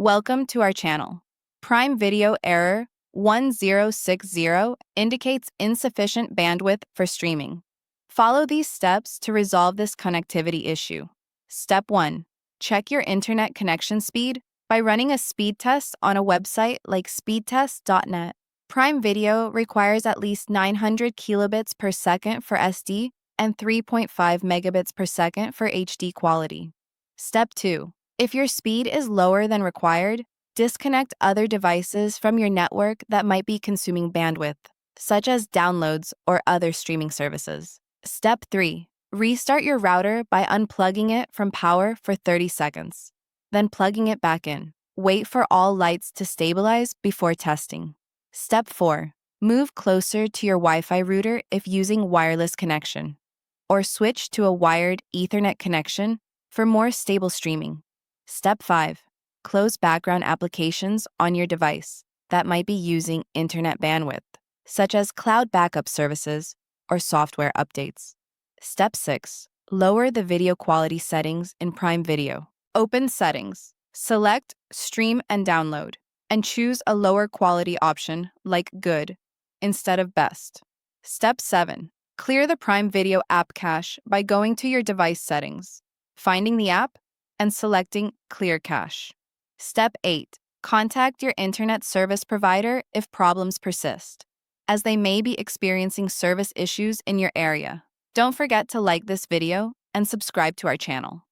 Welcome to our channel. Prime Video error 1060 indicates insufficient bandwidth for streaming. Follow these steps to resolve this connectivity issue. Step 1. Check your internet connection speed by running a speed test on a website like speedtest.net. Prime Video requires at least 900 kilobits per second for SD and 3.5 megabits per second for HD quality. Step 2. If your speed is lower than required, disconnect other devices from your network that might be consuming bandwidth, such as downloads or other streaming services. Step 3. Restart your router by unplugging it from power for 30 seconds, then plugging it back in. Wait for all lights to stabilize before testing. Step 4. Move closer to your Wi-Fi router if using wireless connection, or switch to a wired Ethernet connection for more stable streaming. Step 5. Close background applications on your device that might be using internet bandwidth, such as cloud backup services or software updates. Step 6. Lower the video quality settings in Prime Video. Open Settings. Select Stream and Download, and choose a lower quality option like Good instead of Best. Step 7. Clear the Prime Video app cache by going to your device settings, finding the app, and selecting Clear Cache. Step 8. Contact your internet service provider if problems persist, as they may be experiencing service issues in your area. Don't forget to like this video and subscribe to our channel.